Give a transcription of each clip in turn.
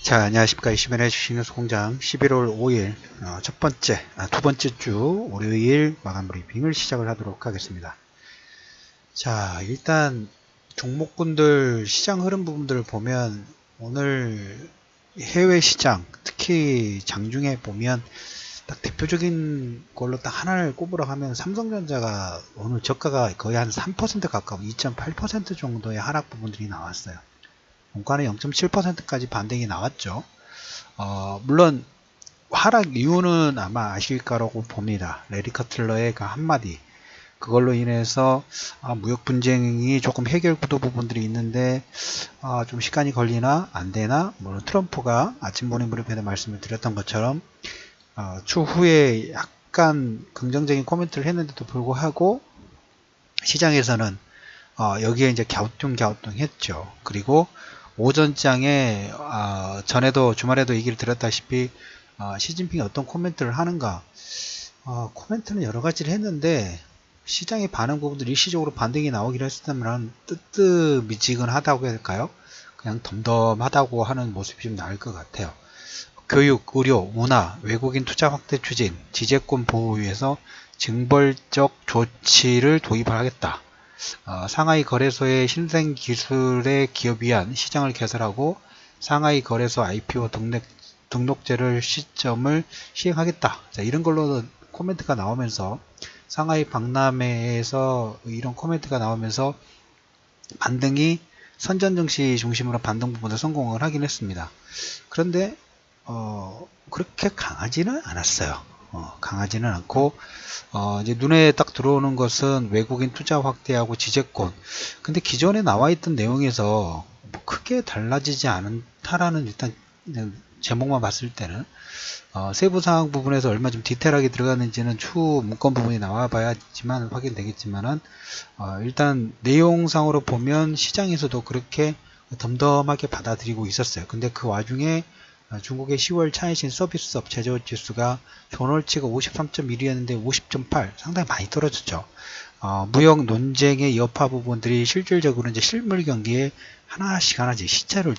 자, 안녕하십니까. 이슈맨의 주식뉴스 공장 11월 5일 두 번째 주 월요일 마감 브리핑을 시작을 하도록 하겠습니다. 자, 일단 종목군들 시장 흐름 부분들을 보면 오늘 해외 시장, 특히 장중에 보면 딱 대표적인 걸로 딱 하나를 꼽으러 가면 삼성전자가 오늘 저가가 거의 한 3% 가까운 2.8% 정도의 하락 부분들이 나왔어요. 원가는 0.7%까지 반등이 나왔죠. 물론 하락 이유는 아마 아실 거라고 봅니다. 레리 커틀러의 그 한마디, 그걸로 인해서 무역 분쟁이 조금 해결 구도 부분들이 있는데 좀 시간이 걸리나 안 되나, 물론 트럼프가 아침 모닝 브리핑에 말씀을 드렸던 것처럼 추후에 약간 긍정적인 코멘트를 했는데도 불구하고 시장에서는 여기에 이제 갸우뚱 했죠. 그리고 오전장에 전에도 주말에도 얘기를 드렸다시피 시진핑이 어떤 코멘트를 하는가, 코멘트는 여러 가지를 했는데 시장의 반응 부분들이 일시적으로 반등이 나오기로 했다면 뜨뜻미지근하다고 해야 될까요? 그냥 덤덤하다고 하는 모습이 좀 나을 것 같아요. 교육, 의료, 문화, 외국인 투자 확대 추진, 지재권 보호 위해서 징벌적 조치를 도입하겠다. 상하이 거래소의 신생기술의 기업 위한 시장을 개설하고 상하이 거래소 IPO 등록제를 시점을 시행하겠다. 자, 이런 걸로 코멘트가 나오면서 상하이 박람회에서 이런 코멘트가 나오면서 반등이 선전증시 중심으로 반등 부분에 성공을 하긴 했습니다. 그런데 그렇게 강하지는 않았어요. 강하지는 않고 이제 눈에 딱 들어오는 것은 외국인 투자 확대하고 지재권. 근데 기존에 나와 있던 내용에서 뭐 크게 달라지지 않다라는, 일단 제목만 봤을 때는 세부 사항 부분에서 얼마 좀 디테일하게 들어갔는지는 추후 문건 부분이 나와 봐야지만 확인되겠지만은 일단 내용상으로 보면 시장에서도 그렇게 덤덤하게 받아들이고 있었어요. 근데 그 와중에 중국의 10월 차이신 서비스업 제조지수가 전월치가 53.1이었는데 50.8, 상당히 많이 떨어졌죠. 무역 논쟁의 여파 부분들이 실질적으로 이제 실물 경기에 하나씩 시차를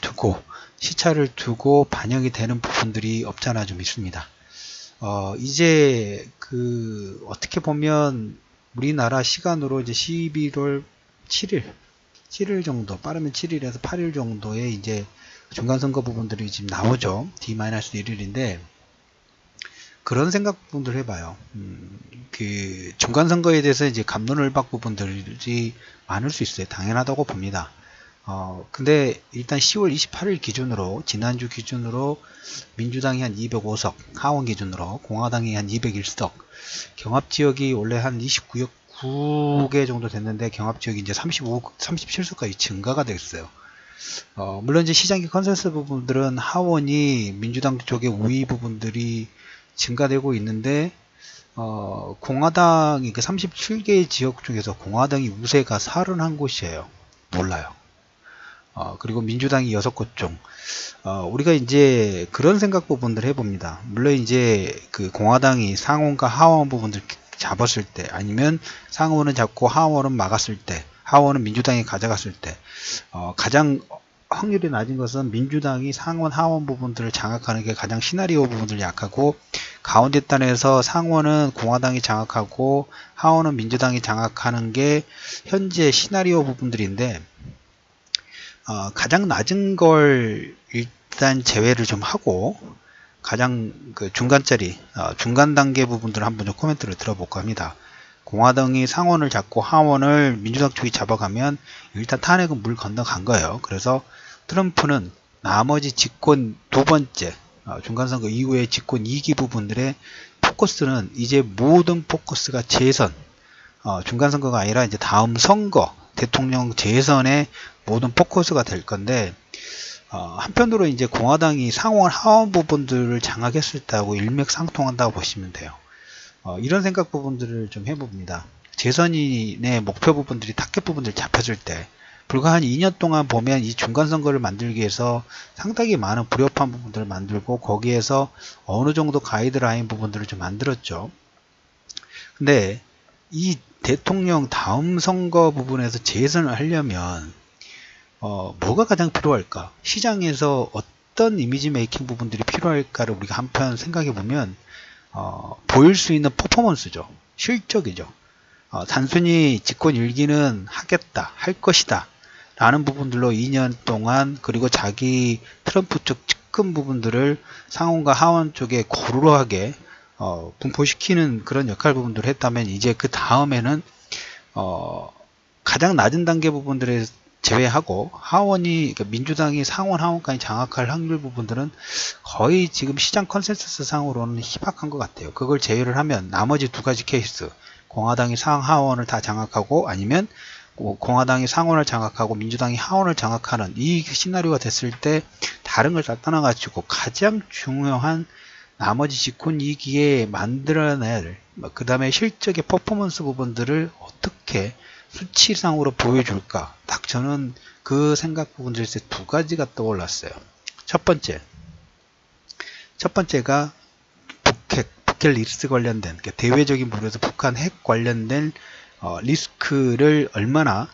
두고 반영이 되는 부분들이 없잖아 좀 있습니다. 이제 어떻게 보면 우리나라 시간으로 이제 11월 7일 정도, 빠르면 7일에서 8일 정도에 이제 중간선거 부분들이 지금 나오죠. D-1일인데 그런 생각 부분들 해봐요. 그 중간선거에 대해서 이제 갑론을박 부분들이 많을 수 있어요. 당연하다고 봅니다. 근데 일단 10월 28일 기준으로, 지난주 기준으로 민주당이 한 205석, 하원 기준으로 공화당이 한 201석, 경합지역이 원래 한 9개 정도 됐는데 경합지역이 이제 37석까지 증가가 됐어요. 물론 이제 시장의 컨센서스 부분들은 하원이 민주당 쪽의 우위 부분들이 증가되고 있는데 공화당이 그 37개의 지역 중에서 공화당이 우세가 31곳이에요. 몰라요. 그리고 민주당이 6곳 중 우리가 이제 그런 생각 부분들 해봅니다. 물론 이제 그 공화당이 상원과 하원 부분들 잡았을 때, 아니면 상원은 잡고 하원은 막았을 때, 하원은 민주당이 가져갔을 때 가장 확률이 낮은 것은 민주당이 상원 하원 부분들을 장악하는 게 가장 시나리오 부분들 약하고, 가운데 단에서 상원은 공화당이 장악하고 하원은 민주당이 장악하는 게 현재 시나리오 부분들인데 가장 낮은 걸 일단 제외를 좀 하고 가장 그 중간짜리 중간 단계 부분들을 한번 좀 코멘트를 들어볼까 합니다. 공화당이 상원을 잡고 하원을 민주당 쪽이 잡아가면 일단 탄핵은 물 건너간 거예요. 그래서 트럼프는 나머지 집권 두 번째 중간선거 이후에 집권 2기 부분들의 포커스는 이제 모든 포커스가 재선, 중간선거가 아니라 이제 다음 선거, 대통령 재선의 모든 포커스가 될 건데, 한편으로 이제 공화당이 상원 하원 부분들을 장악했을 때하고 일맥상통한다고 보시면 돼요. 이런 생각 부분들을 좀 해봅니다. 재선인의 목표 부분들이 타겟 부분들 잡혔을 때 불과 한 2년 동안 보면 이 중간선거를 만들기 위해서 상당히 많은 불협화음 부분들을 만들고 거기에서 어느 정도 가이드라인 부분들을 좀 만들었죠. 근데 이 대통령 다음 선거 부분에서 재선을 하려면 뭐가 가장 필요할까? 시장에서 어떤 이미지 메이킹 부분들이 필요할까를 우리가 한편 생각해 보면 보일 수 있는 퍼포먼스죠. 실적이죠. 단순히 집권 일기는 하겠다, 할 것이다 라는 부분들로 2년 동안, 그리고 자기 트럼프 쪽 측근 부분들을 상원과 하원 쪽에 고루하게 분포시키는 그런 역할 부분들을 했다면, 이제 그 다음에는 가장 낮은 단계 부분들을 제외하고 하원이, 그러니까 민주당이 상원 하원까지 장악할 확률 부분들은 거의 지금 시장 컨센서스 상으로는 희박한 것 같아요. 그걸 제외를 하면 나머지 두 가지 케이스, 공화당이 상하원을 다 장악하고, 아니면 공화당이 상원을 장악하고 민주당이 하원을 장악하는 이 시나리오가 됐을 때, 다른 걸 다 떠나가지고 가장 중요한 나머지 집권 2기에 만들어내야 될, 그 다음에 실적의 퍼포먼스 부분들을 어떻게 수치상으로 보여줄까, 딱 저는 그 생각 부분들에서 두 가지가 떠올랐어요. 첫 번째가 북핵 리스크 관련된, 그러니까 대외적인 부분에서 북한 핵 관련된 리스크를 얼마나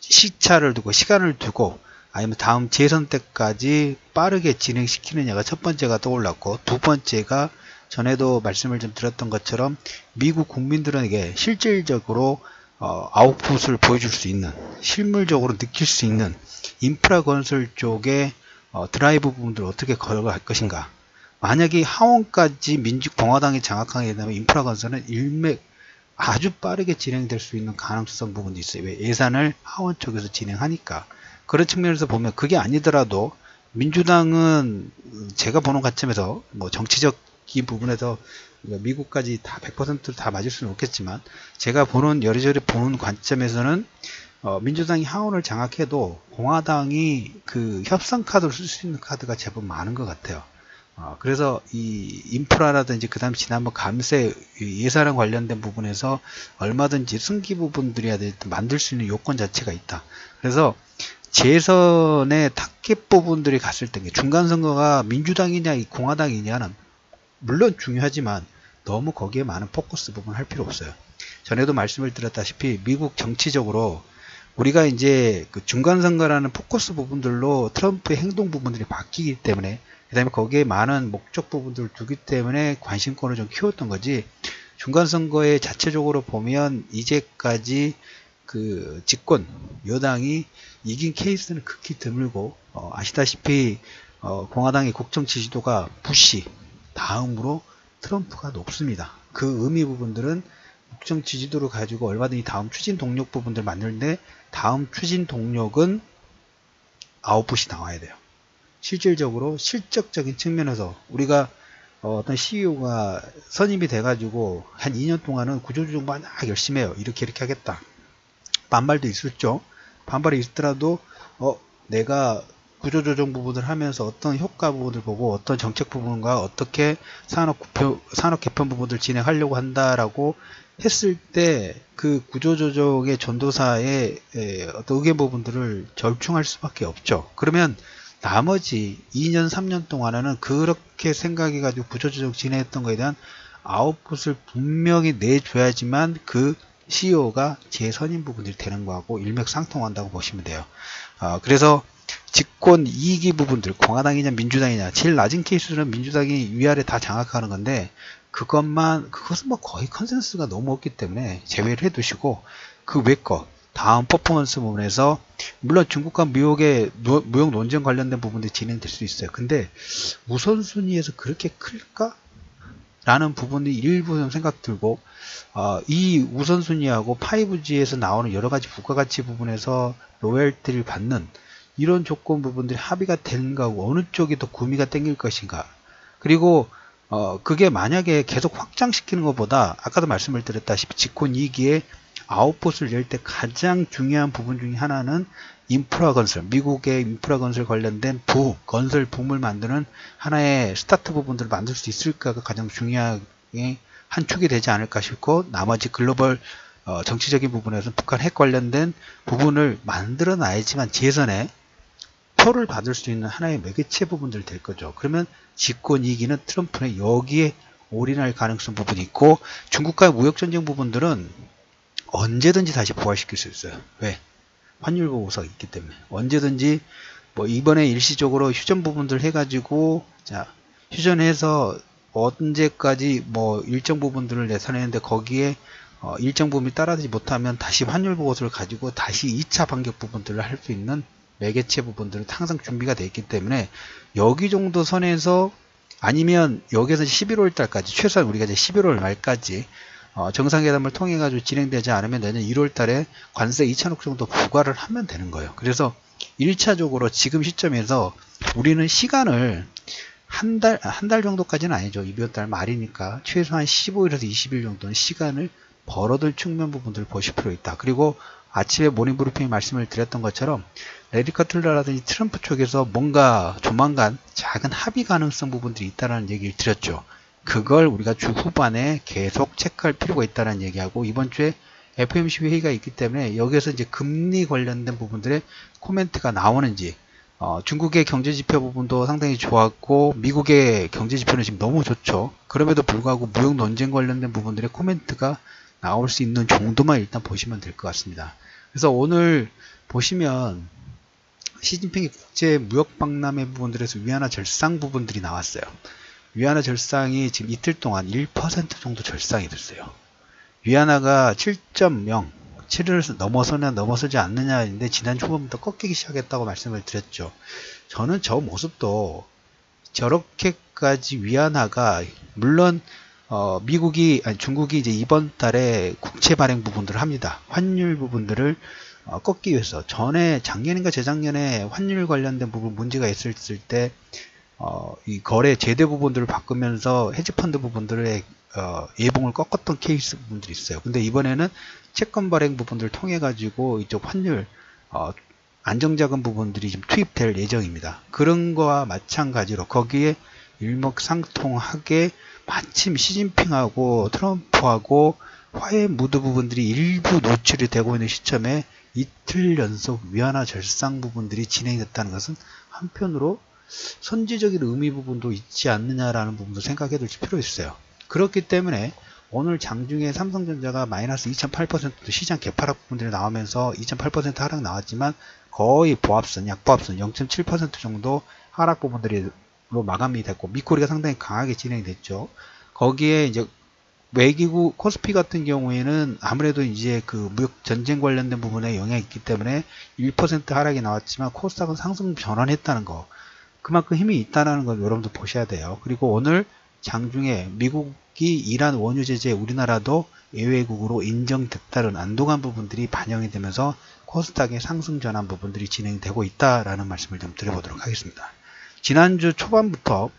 시차를 두고 시간을 두고, 아니면 다음 재선 때까지 빠르게 진행시키느냐가 첫 번째가 떠올랐고, 두 번째가 전에도 말씀을 좀 드렸던 것처럼 미국 국민들에게 실질적으로 아웃풋을 보여줄 수 있는, 실물적으로 느낄 수 있는 인프라 건설 쪽에 드라이브 부분들을 어떻게 걸어갈 것인가. 만약에 하원까지 공화당이 장악하게 되면 인프라 건설은 아주 빠르게 진행될 수 있는 가능성 부분도 있어요. 왜? 예산을 하원 쪽에서 진행하니까. 그런 측면에서 보면, 그게 아니더라도 민주당은 제가 보는 관점에서 정치적인 부분에서 미국까지 다 100% 다 맞을 수는 없겠지만, 제가 여리저리 보는 관점에서는 민주당이 하원을 장악해도 공화당이 그 협상 카드를 쓸 수 있는 카드가 제법 많은 것 같아요. 그래서 이 인프라라든지, 그 다음 지난번 감세 예산랑 관련된 부분에서 얼마든지 승기 부분들이야 만들 수 있는 요건 자체가 있다. 그래서 재선의 타겟 부분들이 갔을 때, 중간선거가 민주당이냐 공화당이냐는 물론 중요하지만 너무 거기에 많은 포커스 부분 할 필요 없어요. 전에도 말씀을 드렸다시피 미국 정치적으로 우리가 이제 그 중간선거라는 포커스 부분들로 트럼프의 행동 부분들이 바뀌기 때문에, 그 다음에 거기에 많은 목적 부분들을 두기 때문에 관심권을 좀 키웠던 거지, 중간선거에 자체적으로 보면 이제까지 그 집권 여당이 이긴 케이스는 극히 드물고, 아시다시피 공화당의 국정 지지도가 부시 다음으로 트럼프가 높습니다. 그 의미 부분들은 국정 지지도를 가지고 얼마든지 다음 추진 동력 부분들 만드는데, 다음 추진 동력은 아웃풋이 나와야 돼요. 실질적으로 실적적인 측면에서 우리가 어떤 CEO가 선임이 돼가지고 한 2년 동안은 구조조정 막 열심히 해요. 이렇게 하겠다. 반발도 있었죠. 반발이 있더라도 내가 구조조정 부분을 하면서 어떤 효과 부분을 보고 어떤 정책 부분과 어떻게 산업 개편 부분을 진행하려고 한다라고 했을 때, 그 구조조정의 전도사의 어떤 의견 부분들을 절충할 수밖에 없죠. 그러면 나머지 2년 3년 동안에는 그렇게 생각해가지고 구조조정 진행했던 거에 대한 아웃풋을 분명히 내줘야지만 그 CEO가 재선임 부분들이 되는 거하고 일맥상통한다고 보시면 돼요. 그래서 집권 2기 부분들, 공화당이냐 민주당이냐, 제일 낮은 케이스는 민주당이 위아래 다 장악하는 건데, 그것은 거의 컨센서스가 너무 없기 때문에 제외를 해 두시고, 그 외 거 다음 퍼포먼스 부분에서, 물론 중국과 무역 논쟁 관련된 부분들이 진행될 수 있어요. 근데 우선순위에서 그렇게 클까? 라는 부분이 일부 좀 생각 들고, 이 우선순위하고 5G에서 나오는 여러가지 부가가치 부분에서 로열티를 받는 이런 조건 부분들이 합의가 되는가 하고, 어느 쪽이 더 구미가 땡길 것인가. 그리고 그게 만약에 계속 확장시키는 것보다, 아까도 말씀을 드렸다시피 집권 2기에 아웃풋을 낼 때 가장 중요한 부분 중에 하나는 인프라 건설, 미국의 인프라 건설 관련된 건설 붐을 만드는 하나의 스타트 부분들을 만들 수 있을까가 가장 중요하게 한 축이 되지 않을까 싶고, 나머지 글로벌 정치적인 부분에서 북한 핵 관련된 부분을 만들어 놔야지만 재선에 표를 받을 수 있는 하나의 매개체 부분들 될 거죠. 그러면 집권 2기는 트럼프는 여기에 올인할 가능성 부분이 있고, 중국과의 무역전쟁 부분들은 언제든지 다시 부활시킬 수 있어요. 왜? 환율 보고서가 있기 때문에 언제든지 뭐 이번에 일시적으로 휴전 부분들 해가지고 자 휴전해서 언제까지 뭐 일정 부분들을 내선했는데 거기에 일정 부분이 따라가지 못하면 다시 환율 보고서를 가지고 다시 2차 반격 부분들을 할 수 있는 매개체 부분들은 항상 준비가 되어 있기 때문에 여기 정도 선에서 아니면 여기에서 11월 달까지 최소한 우리가 이제 11월 말까지 정상회담을 통해 가지고 진행되지 않으면 내년 1월 달에 관세 2천억 정도 부과를 하면 되는 거예요. 그래서 1차적으로 지금 시점에서 우리는 시간을 한 달 정도까지는 아니죠. 이번 달 말이니까 최소한 15일에서 20일 정도는 시간을 벌어둘 측면 부분들을 보실 필요 있다. 그리고 아침에 모닝 브리핑 말씀을 드렸던 것처럼 레리 커틀러라든지 트럼프 쪽에서 뭔가 조만간 작은 합의 가능성 부분들이 있다는 얘기를 드렸죠. 그걸 우리가 주 후반에 계속 체크할 필요가 있다는 얘기하고 이번 주에 FOMC 회의가 있기 때문에 여기에서 이제 금리 관련된 부분들의 코멘트가 나오는지 중국의 경제지표 부분도 상당히 좋았고 미국의 경제지표는 지금 너무 좋죠. 그럼에도 불구하고 무역 논쟁 관련된 부분들의 코멘트가 나올 수 있는 정도만 일단 보시면 될 것 같습니다. 그래서 오늘 보시면 시진핑의 국제 무역 박람회 부분들에서 위안화 절상 부분들이 나왔어요. 위안화 절상이 지금 이틀 동안 1% 정도 절상이 됐어요. 위안화가 7.0 7을 넘어서냐 넘어서지 않느냐인데 지난 초반부터 꺾이기 시작했다고 말씀을 드렸죠. 저는 저 모습도 저렇게까지 위안화가 물론 중국이 이제 이번 달에 국채 발행 부분들을 합니다. 환율 부분들을 꺾기 위해서 작년인가 재작년에 환율 관련된 부분 문제가 있었을 때 이 거래 제대 부분들을 바꾸면서 헤지펀드 부분들의 예봉을 꺾었던 케이스 부분들이 있어요. 근데 이번에는 채권 발행 부분들을 통해 가지고 이쪽 환율 안정자금 부분들이 좀 투입될 예정입니다. 그런 거와 마찬가지로 거기에 일맥상통하게 마침 시진핑하고 트럼프하고 화해 무드 부분들이 일부 노출이 되고 있는 시점에 이틀 연속 위안화 절상 부분들이 진행됐다는 것은 한편으로 선제적인 의미 부분도 있지 않느냐라는 부분도 생각해 둘 필요 있어요. 그렇기 때문에 오늘 장중에 삼성전자가 마이너스 2.8% 시장 개파락 부분들이 나오면서 2.8% 하락 나왔지만 거의 약보합선 0.7% 정도 하락 부분들로 마감이 됐고 미코리가 상당히 강하게 진행이 됐죠. 거기에 이제 외기구 코스피 같은 경우에는 아무래도 이제 그 무역 전쟁 관련된 부분에 영향이 있기 때문에 1% 하락이 나왔지만 코스닥은 상승 전환했다는 거. 그만큼 힘이 있다는 걸 여러분들 보셔야 돼요. 그리고 오늘 장중에 미국이 이란 원유 제재에 우리나라도 예외국으로 인정됐다는 안도감 부분들이 반영이 되면서 코스닥의 상승 전환 부분들이 진행되고 있다라는 말씀을 좀 드려보도록 하겠습니다. 지난주 초반부터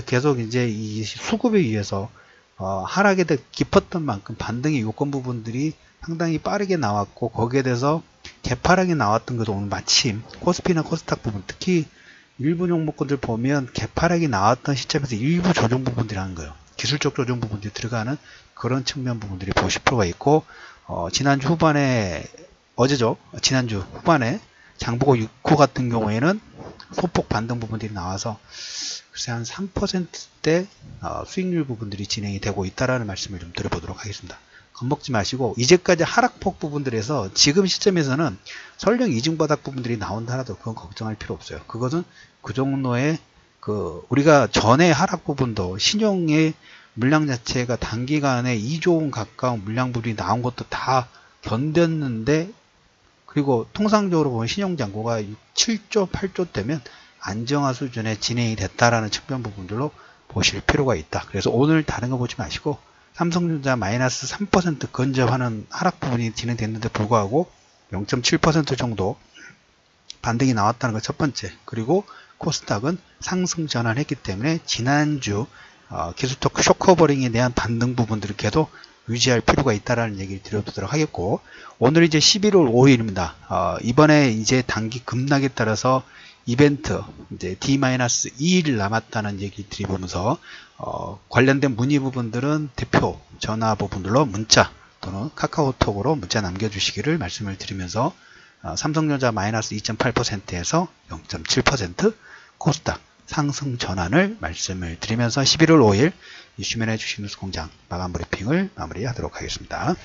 계속 이제 이 수급에 의해서 하락에 깊었던 만큼 반등의 요건 부분들이 상당히 빠르게 나왔고 거기에 대해서 개파락이 나왔던 것도 오늘 마침 코스피나 코스닥 부분 특히 일부 종목군들 보면 개파락이 나왔던 시점에서 일부 조정 부분들이 하는 거예요. 기술적 조정 부분들이 들어가는 그런 측면 부분들이 보실 필요가 있고 지난주 후반에 장보고 6호 같은 경우에는 소폭 반등 부분들이 나와서 글쎄 한 3%대 수익률 부분들이 진행이 되고 있다라는 말씀을 좀 드려보도록 하겠습니다. 겁먹지 마시고 이제까지 하락폭 부분들에서 지금 시점에서는 설령 이중바닥 부분들이 나온다 하더라도 그건 걱정할 필요 없어요. 그것은 그 정도의 우리가 전에 하락 부분도 신용의 물량 자체가 단기간에 2조 원 가까운 물량분이 나온 것도 다 견뎠는데 그리고 통상적으로 보면 신용잔고가 7조 8조 되면 안정화 수준에 진행이 됐다라는 측면 부분들로 보실 필요가 있다. 그래서 오늘 다른 거 보지 마시고 삼성전자 마이너스 3% 근접하는 하락 부분이 진행됐는데 불구하고 0.7% 정도 반등이 나왔다는 것 첫 번째. 그리고 코스닥은 상승 전환했기 때문에 지난주 기술적 쇼커버링에 대한 반등 부분들을 계속 유지할 필요가 있다라는 얘기를 드려보도록 하겠고 오늘 이제 11월 5일입니다. 이번에 이제 단기 급락에 따라서 이벤트 이제 D-2일 남았다는 얘기를 드리면서 관련된 문의 부분들은 대표 전화 부분들로 문자 또는 카카오톡으로 문자 남겨주시기를 말씀을 드리면서 삼성전자 마이너스 2.8%에서 0.7% 코스닥 상승 전환을 말씀을 드리면서 11월 5일 이슈맨의 주식뉴스 공장 마감 브리핑을 마무리하도록 하겠습니다.